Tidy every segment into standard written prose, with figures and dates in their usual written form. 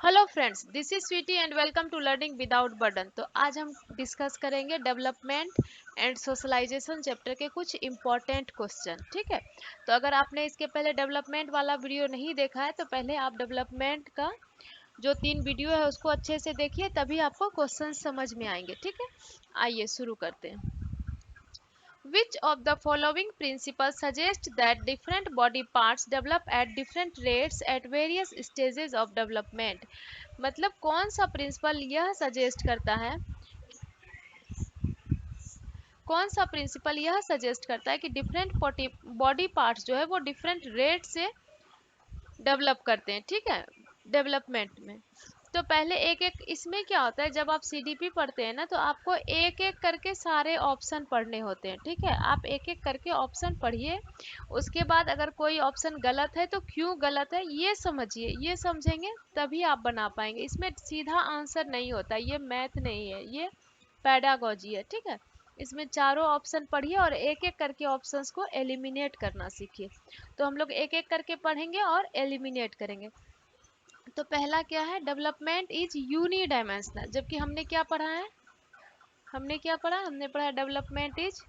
Hello friends, this is Sweety and welcome to learning without burden. तो आज हम discuss करेंगे डेवलपमेंट एंड सोशलाइजेशन चैप्टर के कुछ इम्पोर्टेंट क्वेश्चन। ठीक है, तो अगर आपने इसके पहले डेवलपमेंट वाला वीडियो नहीं देखा है तो पहले आप डेवलपमेंट का जो 3 वीडियो है उसको अच्छे से देखिए, तभी आपको क्वेश्चन समझ में आएंगे। ठीक है, आइए शुरू करते हैं। Which of the following principles suggest that different body parts develop at different rates at various stages of development? मतलब कौन सा प्रिंसिपल यह सजेस्ट करता है, कौन सा प्रिंसिपल यह सजेस्ट करता है कि डिफरेंट बॉडी पार्ट्स जो है वो डिफरेंट रेट से डेवलप करते हैं। ठीक है, डेवलपमेंट में तो पहले एक एक इसमें क्या होता है, जब आप सीडीपी पढ़ते हैं ना तो आपको एक एक करके सारे ऑप्शन पढ़ने होते हैं। ठीक है, आप एक एक करके ऑप्शन पढ़िए, उसके बाद अगर कोई ऑप्शन गलत है तो क्यों गलत है ये समझिए, ये समझेंगे तभी आप बना पाएंगे। इसमें सीधा आंसर नहीं होता, ये मैथ नहीं है, ये पैडागोजी है। ठीक है, इसमें चारों ऑप्शन पढ़िए और एक एक करके ऑप्शंस को एलिमिनेट करना सीखिए। तो हम लोग एक एक करके पढ़ेंगे और एलिमिनेट करेंगे। तो पहला क्या है, डेवलपमेंट इज यूनी डायमेंशनल। जबकि हमने क्या पढ़ा है, हमने पढ़ा डेवलपमेंट इज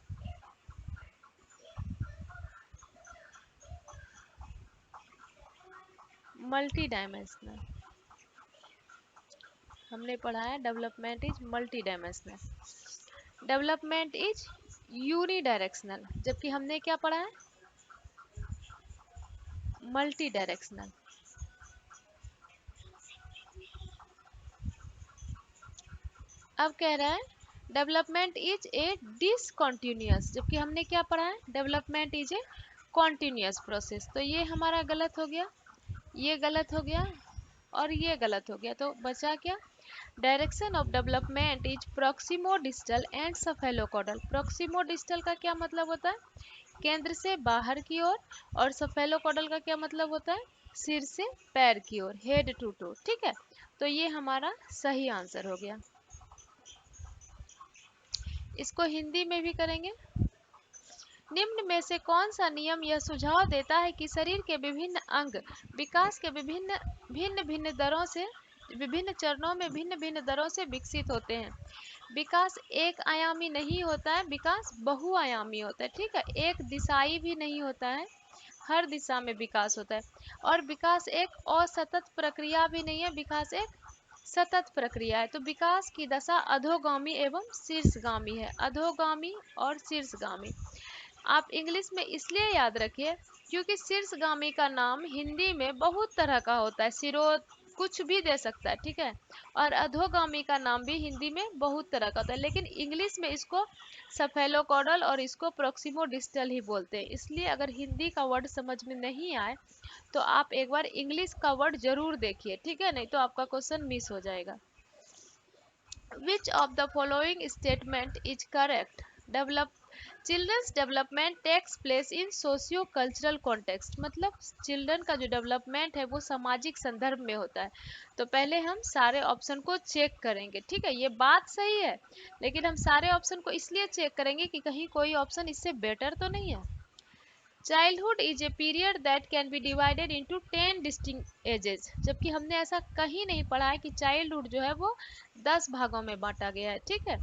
मल्टी डायमेंशनल। हमने पढ़ा है development is multi dimensional. Development is uni directional. जबकि हमने क्या पढ़ा है, मल्टी डायरेक्शनल। अब कह रहा है डेवलपमेंट इज ए डिसकंटिन्यूअस। जबकि हमने क्या पढ़ा है, development is a continuous process. तो ये हमारा गलत हो गया, ये गलत हो गया और ये गलत हो गया। तो बचा क्या, direction of development is proximodistal and cephalocaudal. Proximodistal का क्या मतलब होता है, केंद्र से बाहर की ओर, और सफेलोकोडल का क्या मतलब होता है, सिर से पैर की ओर, हेड टू टो। ठीक है, तो ये हमारा सही आंसर हो गया। इसको हिंदी में भी करेंगे। निम्न में से कौन सा नियम यह सुझाव देता है कि शरीर के विभिन्न अंग विकास के विभिन्न भिन्न भिन्न दरों से, विभिन्न चरणों में भिन्न भिन्न दरों से विकसित होते हैं। विकास एक आयामी नहीं होता है, विकास बहुआयामी होता है। ठीक है, एक दिशाई भी नहीं होता है, हर दिशा में विकास होता है। और विकास एक असतत प्रक्रिया भी नहीं है, विकास एक सतत प्रक्रिया है। तो विकास की दशा अधोगामी एवं शीर्षगामी है, अधोगामी और शीर्षगामी। आप इंग्लिश में इसलिए याद रखिए क्योंकि शीर्षगामी का नाम हिंदी में बहुत तरह का होता है, सिरोध कुछ भी दे सकता है। ठीक है, और अधोगामी का नाम भी हिंदी में बहुत तरह का होता है, लेकिन इंग्लिश में इसको सफेलोकोडल और इसको प्रोक्सिमो डिस्टल ही बोलते हैं। इसलिए अगर हिंदी का वर्ड समझ में नहीं आए तो आप एक बार इंग्लिश का वर्ड जरूर देखिए। ठीक है, नहीं तो आपका क्वेश्चन मिस हो जाएगा। Which of the following statement is correct? Develop Children's development takes place in socio-cultural context। मतलब चिल्ड्रन का जो डेवलपमेंट है वो सामाजिक संदर्भ में होता है। तो पहले हम सारे ऑप्शन को चेक करेंगे। ठीक है, ये बात सही है, लेकिन हम सारे ऑप्शन को इसलिए चेक करेंगे कि कहीं कोई ऑप्शन इससे बेटर तो नहीं है। Childhood is a period that can be divided into 10 distinct ages. जबकि हमने ऐसा कहीं नहीं पढ़ा है कि चाइल्डहुड जो है वो 10 भागों में बांटा गया है। ठीक है,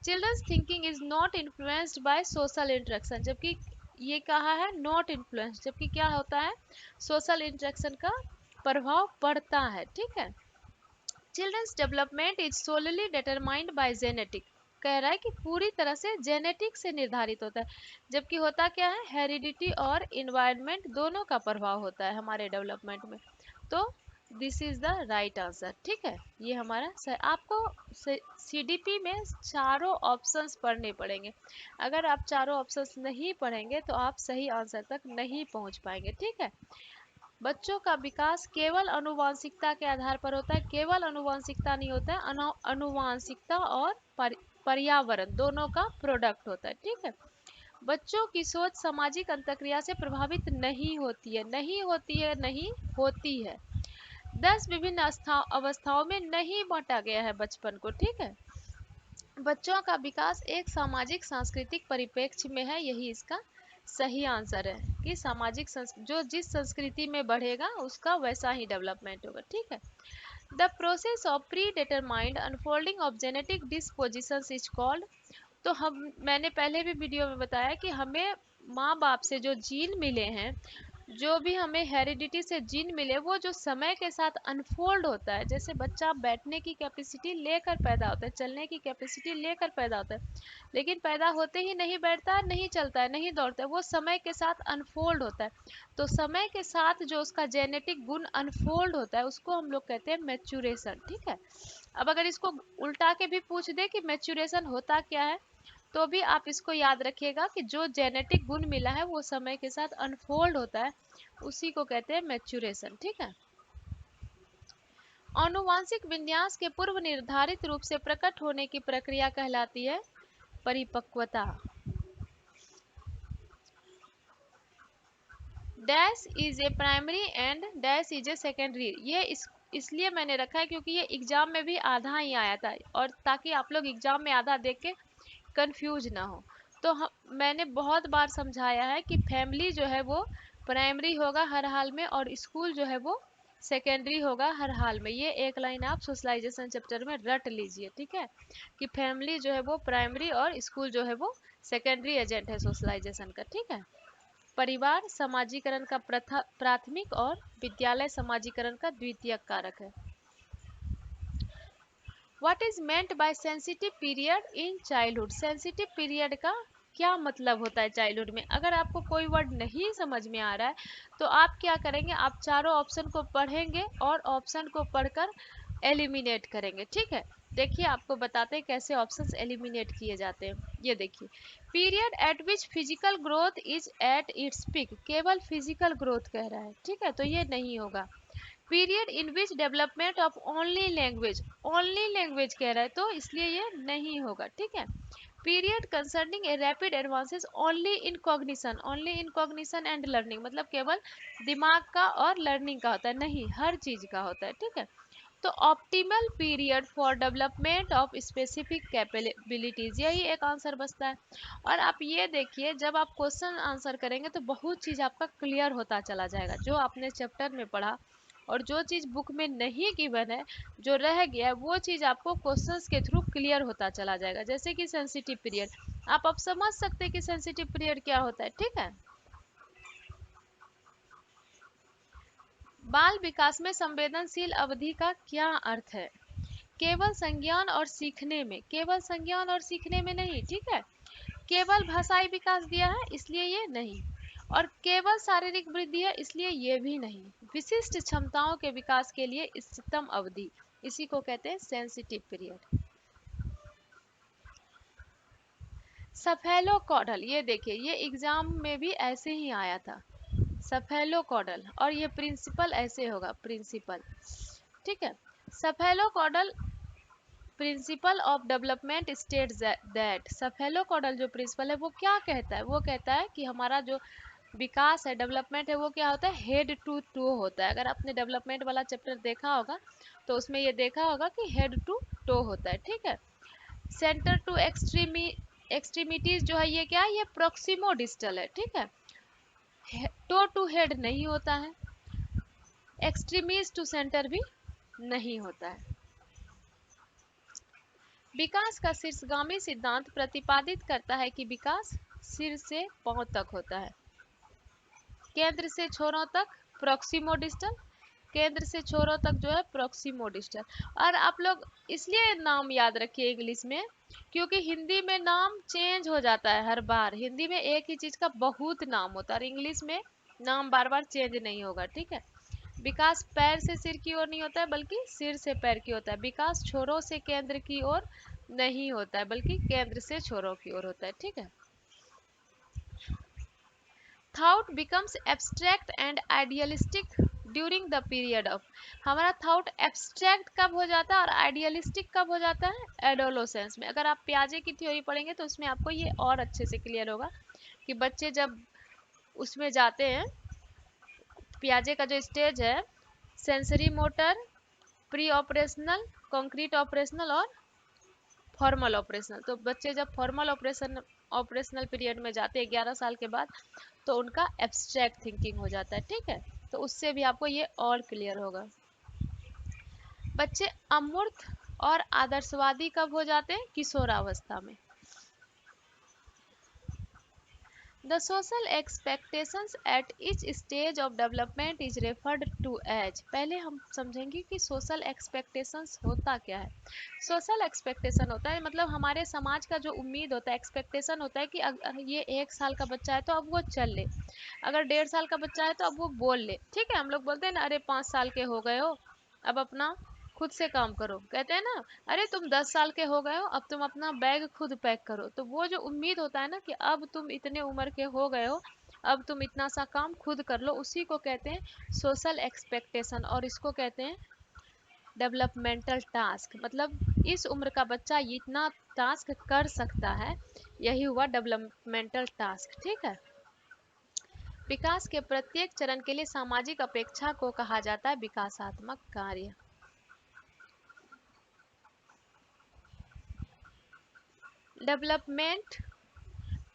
children's thinking is not influenced by social interaction. जबकि ये कहा है नॉट इन्फ्लुएंस, जबकि क्या होता है, सोशल इंटरेक्शन का प्रभाव पड़ता है। ठीक है, children's development is solely determined by genetic. कह रहा है कि पूरी तरह से जेनेटिक से निर्धारित होता है। जबकि होता क्या है, हेरिडिटी और इन्वायरमेंट दोनों का प्रभाव होता है हमारे डेवलपमेंट में। तो this is the right answer. ठीक है, ये हमारा आपको सीडीपी में चारों ऑप्शंस पढ़ने पड़ेंगे। अगर आप चारों ऑप्शंस नहीं पढ़ेंगे तो आप सही आंसर तक नहीं पहुंच पाएंगे। ठीक है, बच्चों का विकास केवल अनुवांशिकता के आधार पर होता है, केवल अनुवांशिकता नहीं होता है, अनुवांशिकता और पर्यावरण दोनों का प्रोडक्ट होता है। ठीक है, बच्चों की सोच सामाजिक अंतःक्रिया से प्रभावित नहीं होती है, नहीं होती है, नहीं होती है। 10 विभिन्न अवस्थाओं में नहीं बांटा गया है बचपन को। ठीक है, बच्चों का विकास एक सामाजिक सांस्कृतिक परिप्रेक्ष्य में है, यही इसका सही आंसर है कि सामाजिक जो जिस संस्कृति में बढ़ेगा उसका वैसा ही डेवलपमेंट होगा। ठीक है, the process of predetermined unfolding of genetic dispositions is called. तो हम मैंने पहले भी वीडियो में बताया कि हमें माँ बाप से जो जीन मिले हैं, जो भी हमें हेरिडिटी से जीन मिले, वो जो समय के साथ अनफोल्ड होता है, जैसे बच्चा बैठने की कैपेसिटी लेकर पैदा होता है, चलने की कैपेसिटी लेकर पैदा होता है, लेकिन पैदा होते ही नहीं बैठता है, नहीं चलता है, नहीं दौड़ता है, वो समय के साथ अनफोल्ड होता है। तो समय के साथ जो उसका जेनेटिक गुण अनफोल्ड होता है उसको हम लोग कहते हैं मैच्यूरेशन। ठीक है। अब अगर इसको उल्टा के भी पूछ दे कि मैच्यूरेशन होता क्या है, तो भी आप इसको याद रखिएगा कि जो जेनेटिक गुण मिला है वो समय के साथ अनफोल्ड होता है, उसी को कहते हैं मैच्यूरेशन। ठीक है। आनुवांशिक विन्यास के पूर्व निर्धारित रूप से प्रकट होने की प्रक्रिया कहलाती है परिपक्वता। Dash is a primary and dash is a secondary. ये इसलिए मैंने रखा है क्योंकि ये एग्जाम में भी आधा ही आया था, और ताकि आप लोग एग्जाम में आधा देख के कंफ्यूज ना हो। तो मैंने बहुत बार समझाया है कि फैमिली जो है वो प्राइमरी होगा हर हाल में, और स्कूल जो है वो सेकेंडरी होगा हर हाल में। ये एक लाइन आप सोशलाइजेशन चैप्टर में रट लीजिए। ठीक है, कि फैमिली जो है वो प्राइमरी और स्कूल जो है वो सेकेंडरी एजेंट है सोशलाइजेशन का। ठीक है। परिवार समाजीकरण का प्राथमिक और विद्यालय समाजीकरण का द्वितीयक कारक है। What is meant by sensitive period in childhood. Sensitive period का क्या मतलब होता है चाइल्डहुड में। अगर आपको कोई वर्ड नहीं समझ में आ रहा है तो आप क्या करेंगे, आप चारों ऑप्शन को पढ़ेंगे और ऑप्शन को पढ़कर एलिमिनेट करेंगे। ठीक है। देखिए आपको बताते हैं कैसे ऑप्शंस एलिमिनेट किए जाते हैं। ये देखिए, period eight which physical growth is at its peak. केवल फिजिकल ग्रोथ कह रहा है। ठीक है, तो ये नहीं होगा। Period in which development of only language, only language कह रहा है तो इसलिए ये नहीं होगा। ठीक है। Period concerning a rapid advances only in cognition and learning, मतलब केवल दिमाग का और लर्निंग का होता है, नहीं हर चीज का होता है। ठीक है। तो optimal period for development of specific capabilities, यही एक आंसर बचता है। और आप ये देखिए, जब आप क्वेश्चन आंसर करेंगे तो बहुत चीज आपका क्लियर होता चला जाएगा, जो आपने चैप्टर में पढ़ा और जो चीज बुक में नहीं गिवन है, जो रह गया है, वो चीज आपको क्वेश्चंस के थ्रू क्लियर होता चला जाएगा। जैसे कि सेंसिटिव पीरियड, आप अब समझ सकते हैं कि सेंसिटिव पीरियड क्या होता है। ठीक है। बाल विकास में संवेदनशील अवधि का क्या अर्थ है। केवल संज्ञान और सीखने में, केवल संज्ञान और सीखने में नहीं। ठीक है। केवल भाषाई विकास दिया है इसलिए ये नहीं, और केवल शारीरिक वृद्धि है इसलिए ये भी नहीं। विशिष्ट क्षमताओं के विकास के लिए इष्टतम अवधि, इसी को कहते हैं सेंसिटिव पीरियड। सफेलोकॉडल, ये देखिए ये एग्जाम में भी ऐसे ही आया था, सफेलोकॉडल, और ये प्रिंसिपल ऐसे होगा, प्रिंसिपल। ठीक है। Cephalocaudal principle of development states that, cephalocaudal जो प्रिंसिपल है वो क्या कहता है, वो कहता है कि हमारा जो विकास है, डेवलपमेंट है, वो क्या होता है, हेड टू टो होता है। अगर आपने डेवलपमेंट वाला चैप्टर देखा होगा तो उसमें ये देखा होगा कि हेड टू टो होता है। ठीक है। सेंटर टू एक्सट्रीमिटीज जो है ये क्या है, ये प्रोक्सिमो डिस्टल है। ठीक है। टो टू हेड नहीं होता है, एक्सट्रीमीज टू सेंटर भी नहीं होता है। विकास का शीर्षगामी सिद्धांत प्रतिपादित करता है कि विकास सिर से पांव तक होता है, केंद्र से छोरों तक प्रोक्सिमो डिस्टल, केंद्र से छोरों तक जो है प्रोक्सिमो डिस्टल। और आप लोग इसलिए नाम याद रखिए इंग्लिश में, क्योंकि हिंदी में नाम चेंज हो जाता है हर बार। हिंदी में एक ही चीज का बहुत नाम होता है और इंग्लिश में नाम बार बार चेंज नहीं होगा। ठीक है। विकास पैर से सिर की ओर नहीं होता है बल्कि सिर से पैर की होता है। विकास छोरों से केंद्र की ओर नहीं होता है बल्कि केंद्र से छोरों की ओर होता है। ठीक है। Thought becomes abstract and idealistic during the period of, हमारा थॉट एब्स्ट्रैक्ट कब हो जाता है और आइडियलिस्टिक कब हो जाता है, एडोलोसेंस में। अगर आप पियाजे की थ्योरी पढ़ेंगे तो उसमें आपको ये और अच्छे से क्लियर होगा कि बच्चे जब उसमें जाते हैं, पियाजे का जो स्टेज है, sensory motor, pre operational, concrete operational और फॉर्मल ऑपरेशनल, तो बच्चे जब फॉर्मल ऑपरेशनल पीरियड में जाते हैं 11 साल के बाद, तो उनका एब्स्ट्रैक्ट थिंकिंग हो जाता है। ठीक है। तो उससे भी आपको ये और क्लियर होगा। बच्चे अमूर्त और आदर्शवादी कब हो जाते हैं? किशोरावस्था में। The social expectations at each stage of development is referred to as। पहले हम समझेंगे कि social expectations होता क्या है। social expectation होता है मतलब हमारे समाज का जो उम्मीद होता है, expectation होता है कि अगर ये 1 साल का बच्चा है तो अब वो चल ले, अगर 1.5 साल का बच्चा है तो अब वो बोल ले। ठीक है, हम लोग बोलते हैं ना, अरे 5 साल के हो गए हो, अब अपना खुद से काम करो। कहते हैं ना, अरे तुम 10 साल के हो गए हो, अब तुम अपना बैग खुद पैक करो। तो वो जो उम्मीद होता है ना कि अब तुम इतने उम्र के हो गए हो, अब तुम इतना सा काम खुद कर लो, उसी को कहते हैं सोशल एक्सपेक्टेशन। और इसको कहते हैं डेवलपमेंटल टास्क। मतलब इस उम्र का बच्चा इतना टास्क कर सकता है, यही हुआ डेवलपमेंटल टास्क। ठीक है। विकास के प्रत्येक चरण के लिए सामाजिक अपेक्षा को कहा जाता है विकासात्मक कार्य। Development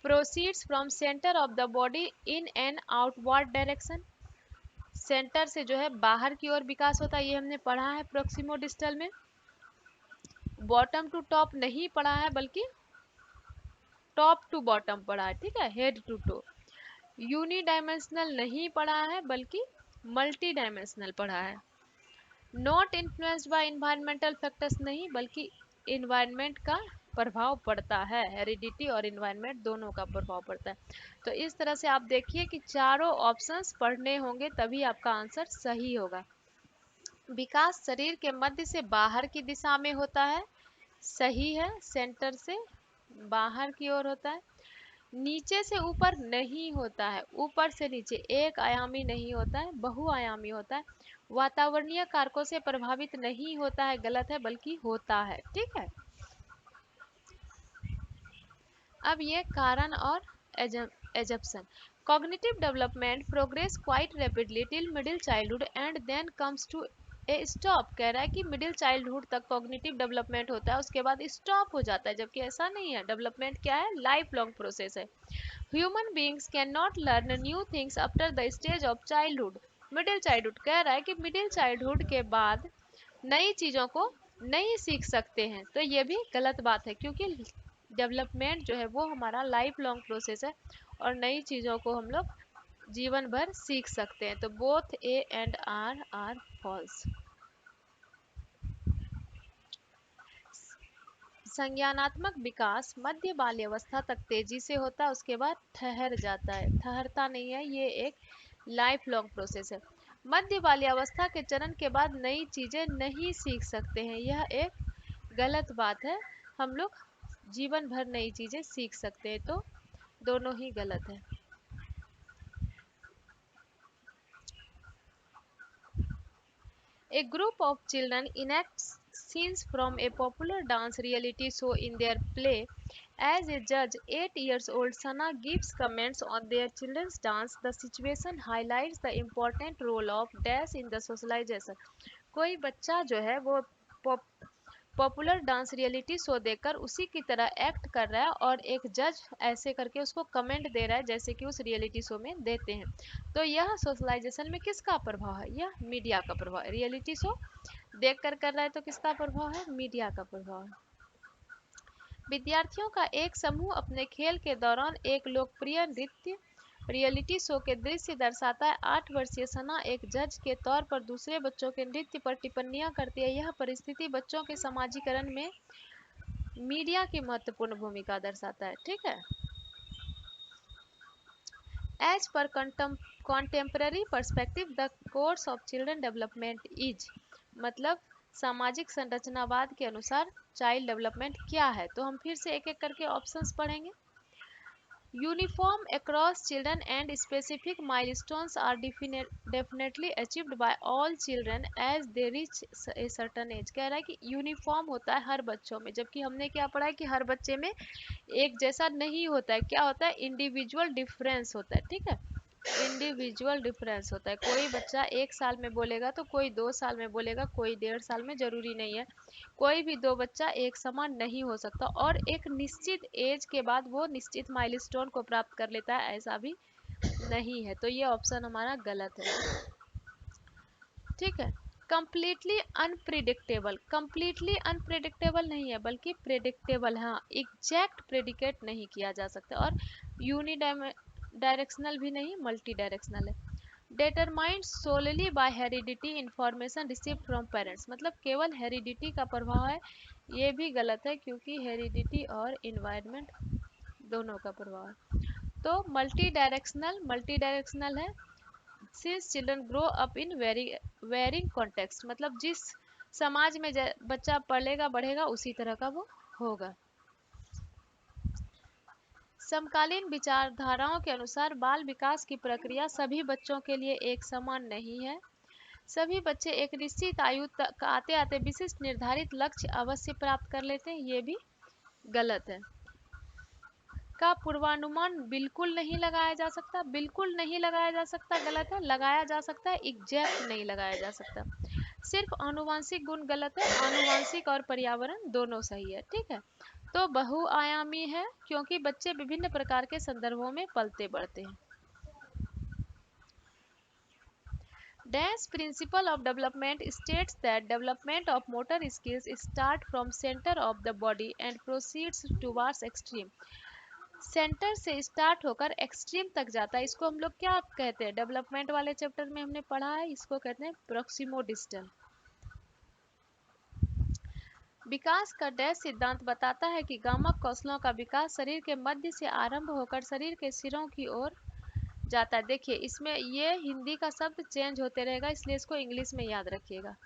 proceeds from centre of the body in an outward direction. Centre से जो है बाहर की ओर विकास होता है, ये हमने पढ़ा है प्रोक्सिमो डिस्टल में। बॉटम टू टॉप नहीं पढ़ा है, बल्कि टॉप टू बॉटम पढ़ा है। ठीक है, हेड टू टो। यूनिडायमेंशनल नहीं पढ़ा है, बल्कि मल्टी डायमेंशनल पढ़ा है। Not influenced bye environmental factors नहीं, बल्कि इन्वायरमेंट का प्रभाव पड़ता है। हेरिडिटी और इन्वायरमेंट दोनों का प्रभाव पड़ता है। तो इस तरह से आप देखिए कि चारों ऑप्शंस पढ़ने होंगे, तभी आपका आंसर सही होगा। विकास शरीर के मध्य से बाहर की दिशा में होता है, सही है। सेंटर से बाहर की ओर होता है। नीचे से ऊपर नहीं होता है, ऊपर से नीचे, एक आयामी नहीं होता है, बहुआयामी होता है। वातावरणीय कारकों से प्रभावित नहीं होता है, गलत है, बल्कि होता है। ठीक है। अब ये कारण और एजप्शन। Cognitive development progress quite rapidly till middle childhood and then comes to a stop. कह रहा है कि मिडिल चाइल्डहुड तक कॉग्निटिव डेवलपमेंट होता है, उसके बाद स्टॉप हो जाता है, जबकि ऐसा नहीं है। डेवलपमेंट क्या है? लाइफ लॉन्ग प्रोसेस है। Human beings can not learn new things after the stage of childhood. Middle childhood कह रहा है कि मिडिल चाइल्डहुड के बाद नई चीजों को नहीं सीख सकते हैं। तो ये भी गलत बात है, क्योंकि डेवलपमेंट जो है वो हमारा लाइफ लॉन्ग प्रोसेस है, और नई चीज़ों को हम लोग जीवन भर सीख सकते हैं। तो both A and R false. संज्ञानात्मक विकास मध्य बाल्यावस्था तक तेजी से होता है, उसके बाद ठहर जाता है। ठहरता नहीं है, ये एक लाइफ लॉन्ग प्रोसेस है। मध्य बाल्यावस्था के चरण के बाद नई चीजें नहीं सीख सकते हैं, यह एक गलत बात है। हम लोग जीवन भर नई चीजें सीख सकते हैं, तो दोनों ही गलत है। A group of children enacts scenes from a popular dance reality show in their play. As a judge, 8 years old Sana gives comments on their children's dance. The situation highlights the important role of dance in the socialization। कोई बच्चा जो है वो popular dance reality show देखकर उसी की तरह act कर रहा है, और एक जज ऐसे करके उसको कमेंट दे रहा है जैसे कि उस रियलिटी शो में देते हैं। तो यह सोशलाइजेशन में किसका प्रभाव है? यह मीडिया का प्रभाव है। रियलिटी शो देख कर रहा है तो किसका प्रभाव है? मीडिया का प्रभाव है। विद्यार्थियों का एक समूह अपने खेल के दौरान एक लोकप्रिय नृत्य रियलिटी शो के दृश्य दर्शाता है। 8 वर्षीय सना एक जज के तौर पर दूसरे बच्चों के नृत्य पर टिप्पणियां करती है। यह परिस्थिति बच्चों के समाजीकरण में मीडिया की महत्वपूर्ण भूमिका दर्शाता है। ठीक है। As per contemporary perspective the course of children development is। मतलब सामाजिक संरचनावाद के अनुसार चाइल्ड डेवलपमेंट क्या है? तो हम फिर से एक एक करके ऑप्शंस पढ़ेंगे। Uniform across children and specific milestones are definitely achieved by all children as they reach a certain age। कह रहा है कि यूनिफॉर्म होता है हर बच्चों में, जबकि हमने क्या पढ़ा है कि हर बच्चे में एक जैसा नहीं होता है। क्या होता है? इंडिविजुअल डिफरेंस होता है। ठीक है, इंडिविजुअल डिफरेंस होता है। कोई बच्चा 1 साल में बोलेगा तो कोई 2 साल में बोलेगा, कोई 1.5 साल में। जरूरी नहीं है, कोई भी दो बच्चा एक समान नहीं हो सकता, और एक निश्चित एज के बाद वो निश्चित माइलस्टोन को प्राप्त कर लेता है, ऐसा भी नहीं है। तो ये ऑप्शन हमारा गलत है। ठीक है। कंप्लीटली अनप्रिडिक्टेबल नहीं है, बल्कि प्रेडिक्टेबल, हाँ एग्जैक्ट प्रेडिकेट नहीं किया जा सकता, और यूनि डायरेक्शनल भी नहीं, मल्टी डायरेक्शनल है। Determined solely by heredity information receive from parents, मतलब केवल हेरिडिटी का प्रभाव है, ये भी गलत है क्योंकि हेरिडिटी और इन्वायरमेंट दोनों का प्रभाव है। तो मल्टी डायरेक्शनल है, since children grow up in varying context, मतलब जिस समाज में बच्चा पलेगा बढ़ेगा उसी तरह का वो होगा। समकालीन विचारधाराओं के अनुसार बाल विकास की प्रक्रिया सभी बच्चों के लिए एक समान नहीं है। सभी बच्चे एक निश्चित आयु तक आते आते विशिष्ट निर्धारित लक्ष्य अवश्य प्राप्त कर लेते हैं, ये भी गलत है। का पूर्वानुमान बिल्कुल नहीं लगाया जा सकता, बिल्कुल नहीं लगाया जा सकता गलत है, लगाया जा सकता है, एग्जैक्ट नहीं लगाया जा सकता। सिर्फ आनुवांशिक गुण गलत है, आनुवांशिक और पर्यावरण दोनों सही है, ठीक है। तो बहुआयामी है क्योंकि बच्चे विभिन्न प्रकार के संदर्भों में पलते बढ़ते हैं। Day's principle of development states that development of motor skills start from center of the body and proceeds towards extreme। Centre से स्टार्ट होकर एक्सट्रीम तक जाता है, इसको हम लोग क्या कहते हैं, डेवलपमेंट वाले चैप्टर में हमने पढ़ा है, इसको कहते हैं प्रोक्सिमो डिस्टल। विकास का डैश सिद्धांत बताता है कि गामक कौशलों का विकास शरीर के मध्य से आरंभ होकर शरीर के सिरों की ओर जाता है। देखिए इसमें ये हिंदी का शब्द चेंज होते रहेगा, इसलिए इसको इंग्लिश में याद रखिएगा।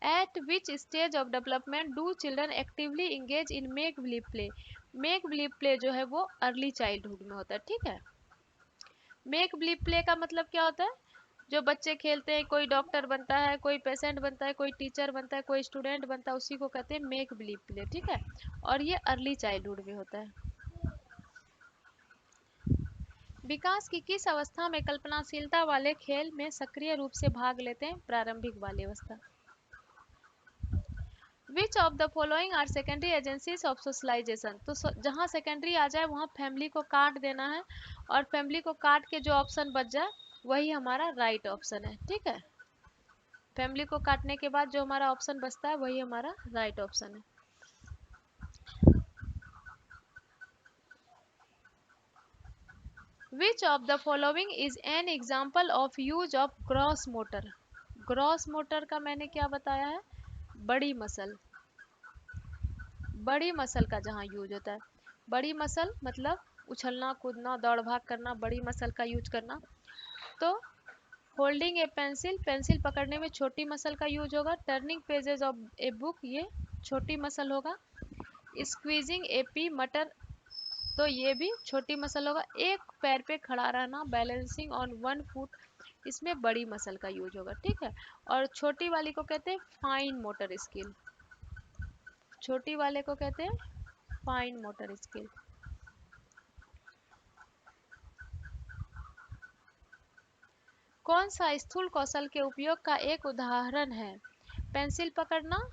At which stage of development do children actively engage in make believe play? Make believe play जो है वो अर्ली चाइल्डहुड में होता है, ठीक है। मेक बिलीव प्ले का मतलब क्या होता है, जो बच्चे खेलते हैं, कोई डॉक्टर बनता है, कोई पेशेंट बनता है, कोई टीचर बनता है, कोई स्टूडेंट बनता है, उसी को कहते हैं मेक बिलीव प्ले, ठीक है। और ये अर्ली चाइल्डहुड में होता है। विकास की किस अवस्था में कल्पनाशीलता वाले खेल में सक्रिय रूप से भाग लेते हैं, प्रारंभिक बाल अवस्था। Which of the following are secondary agencies of socialization, तो जहाँ सेकेंडरी आ जाए वहाँ फैमिली को काट देना है, और फैमिली को काट के जो ऑप्शन बच जाए वही हमारा राइट ऑप्शन है, ठीक है। फैमिली को काटने के बाद जो हमारा ऑप्शन बचता है वही हमारा राइट ऑप्शन है। विच of the following is an example of use of gross motor. Gross motor का मैंने क्या बताया है, बड़ी मसल, बड़ी मसल का जहाँ यूज होता है। बड़ी मसल मतलब उछलना कूदना दौड़ भाग करना, बड़ी मसल का यूज करना। तो होल्डिंग ए पेंसिल, पेंसिल पकड़ने में छोटी मसल का यूज होगा। Turning pages of a book, ये छोटी मसल होगा। स्क्वीजिंग ए पी मटर, तो ये भी छोटी मसल होगा। एक पैर पे खड़ा रहना, बैलेंसिंग ऑन वन फुट, इसमें बड़ी मसल का यूज होगा, ठीक है। और छोटी वाली को कहते हैं फाइन मोटर स्किल, छोटी वाले को कहते हैं फाइन मोटर स्किल। कौन सा स्थूल कौशल के उपयोग का एक उदाहरण है, पेंसिल पकड़ना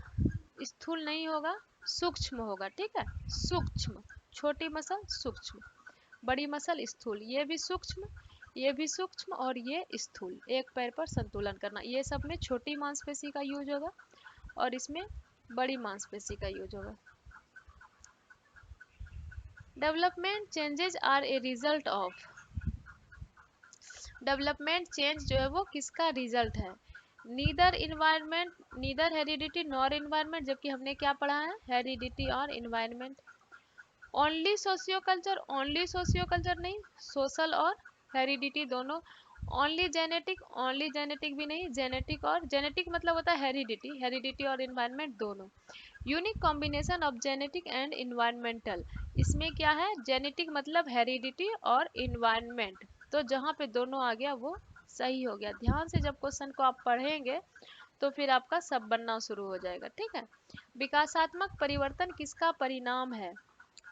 स्थूल नहीं होगा, सूक्ष्म होगा, ठीक है। सूक्ष्म, छोटी मसल सूक्ष्म, बड़ी मसल स्थूल, ये भी सूक्ष्म, ये भी सूक्ष्म और ये स्थूल। एक पैर पर संतुलन करना, ये सब में छोटी मांसपेशी का यूज होगा और इसमें बड़ी मांसपेशी का यूज होगा। Development changes are a result of, development change जो है वो किसका रिजल्ट है, neither environment, neither heredity nor environment, जबकि हमने क्या पढ़ा है, हेरिडिटी और environment. Only socio culture, only socio culture नहीं, सोशल और हेरिडिटी दोनों। ओनली जेनेटिक भी नहीं, जेनेटिक और जेनेटिक मतलब होता है हेरिडिटी, हेरिडिटी और इन्वायरमेंट दोनों। Unique combination of genetic and environmental, इसमें क्या है, जेनेटिक मतलब हेरिडिटी और इन्वायरमेंट, तो जहाँ पे दोनों आ गया वो सही हो गया। ध्यान से जब क्वेश्चन को आप पढ़ेंगे तो फिर आपका सब बनना शुरू हो जाएगा, ठीक है। विकासात्मक परिवर्तन किसका परिणाम है,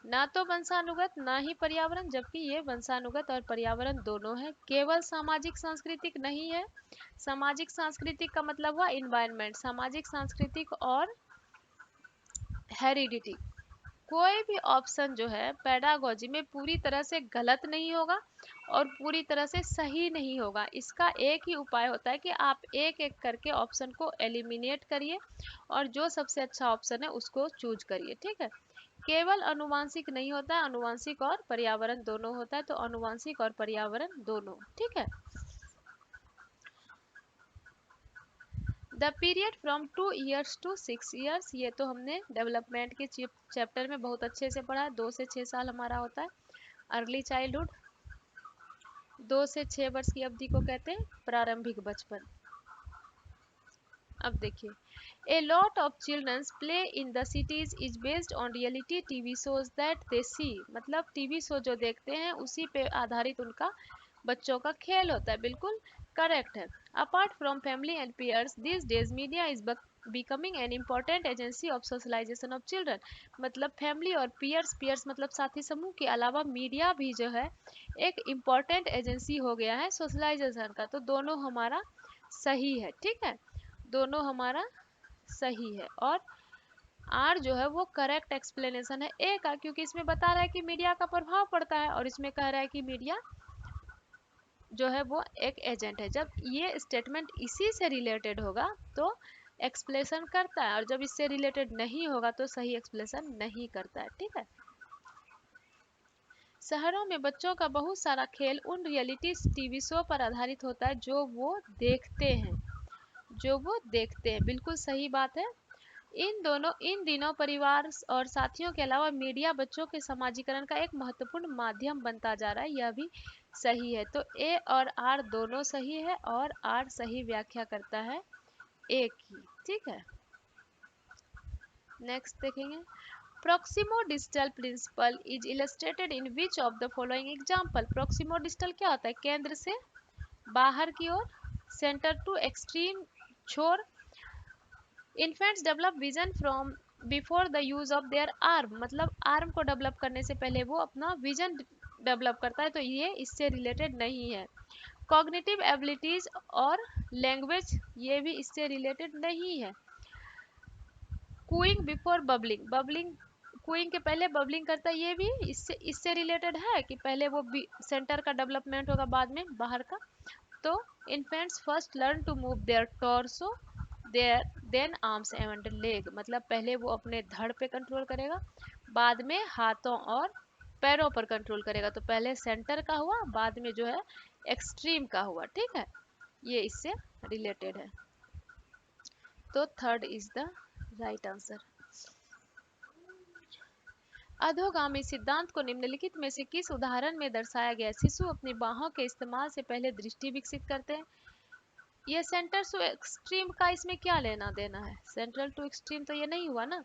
ना तो वंशानुगत ना ही पर्यावरण, जबकि ये वंशानुगत और पर्यावरण दोनों है। केवल सामाजिक सांस्कृतिक नहीं है, सामाजिक सांस्कृतिक का मतलब हुआ इन्वायरमेंट, सामाजिक सांस्कृतिक और हेरिडिटी, कोई भी ऑप्शन जो है पेडागोजी में पूरी तरह से गलत नहीं होगा और पूरी तरह से सही नहीं होगा। इसका एक ही उपाय होता है कि आप एक एक करके ऑप्शन को एलिमिनेट करिए और जो सबसे अच्छा ऑप्शन है उसको चूज करिए। ठीक है, केवल अनुवांशिक नहीं होता है, अनुवांशिक और पर्यावरण दोनों होता है, तो अनुवांशिक और पर्यावरण दोनों। ठीक है, the period from 2 years to 6 years, ये तो हमने डेवलपमेंट के चैप्टर में बहुत अच्छे से पढ़ा है। 2 से 6 साल हमारा होता है। अर्ली चाइल्डहुड, 2 से 6 वर्ष की अवधि को कहते हैं प्रारंभिक बचपन। अब देखिए, a lot of childrens play in the cities is based on reality TV shows that they see, मतलब टीवी शो जो देखते हैं उसी पे आधारित उनका बच्चों का खेल होता है। बिल्कुल करेक्ट है। Apart from family and peers these days media is becoming an important agency of socialization of children, मतलब फैमिली और peers मतलब साथी समूह के अलावा मीडिया भी जो है एक इम्पॉर्टेंट एजेंसी हो गया है सोशलाइजेशन का। तो दोनों हमारा सही है। ठीक है, दोनों हमारा सही है। और आर जो है वो करेक्ट एक्सप्लेनेशन है ए का, क्योंकि इसमें बता रहा है कि मीडिया का प्रभाव पड़ता है और इसमें कह रहा है कि मीडिया जो है वो एक एजेंट है। जब ये स्टेटमेंट इसी से रिलेटेड होगा तो एक्सप्लेनेशन करता है, और जब इससे रिलेटेड नहीं होगा तो सही एक्सप्लेनेशन नहीं करता है। ठीक है, शहरों में बच्चों का बहुत सारा खेल उन रियलिटी टीवी शो पर आधारित होता है जो वो देखते हैं, जो वो देखते हैं। बिल्कुल सही बात है। इन दिनों परिवार और साथियों के अलावा मीडिया बच्चों के समाजीकरण का एक महत्वपूर्ण माध्यम बनता जा रहा है, यह भी सही है। तो ए और आर दोनों सही है और आर सही व्याख्या करता है ए की। ठीक है, नेक्स्ट देखेंगे। Proximodistal principle is illustrated in which of the following example. Proximodistal क्या होता है? केंद्र से बाहर की ओर, सेंटर टू एक्सट्रीम छोर। Infants develop vision from before the use of their arm, मतलब आर्म को डेवलप करने से पहले वो अपना विजन डेवलप करता है, तो ये इससे रिलेटेड नहीं है। कॉग्निटिव एबिलिटीज और लैंग्वेज, ये भी इससे रिलेटेड नहीं है। Cooing before bubbling, bubbling cooing के पहले बबलिंग करता है, ये भी इससे रिलेटेड है कि पहले वो सेंटर का डेवलपमेंट होगा बाद में बाहर का। तो infants first learn to move their torso their then arms and leg, मतलब पहले वो अपने धड़ पे कंट्रोल करेगा, बाद में हाथों और पैरों पर कंट्रोल करेगा। तो पहले सेंटर का हुआ, बाद में जो है एक्सट्रीम का हुआ। ठीक है, ये इससे रिलेटेड है। तो third is the right answer. अधोगामी सिद्धांत को निम्नलिखित में से किस उदाहरण में दर्शाया गया? शिशु अपनी बाहों के इस्तेमाल से पहले दृष्टि विकसित करते हैं। ये सेंटर टू एक्सट्रीम का इसमें क्या लेना देना है? सेंट्रल टू एक्सट्रीम तो ये नहीं हुआ ना।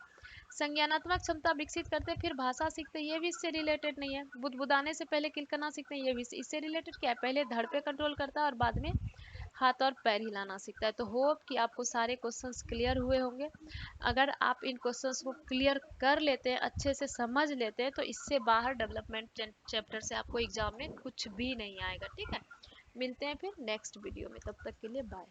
संज्ञानात्मक क्षमता विकसित करते फिर भाषा सीखते, ये भी इससे रिलेटेड नहीं है। बुदबुदाने से पहले किलकना सीखते हैं, ये भी इससे रिलेटेड क्या है? पहले धड़ पे कंट्रोल करता है और बाद में हाथ और पैर हिलाना सीखता है। तो होप कि आपको सारे क्वेश्चंस क्लियर हुए होंगे। अगर आप इन क्वेश्चंस को क्लियर कर लेते हैं, अच्छे से समझ लेते हैं, तो इससे बाहर डेवलपमेंट चैप्टर से आपको एग्जाम में कुछ भी नहीं आएगा। ठीक है, मिलते हैं फिर नेक्स्ट वीडियो में, तब तक के लिए बाय।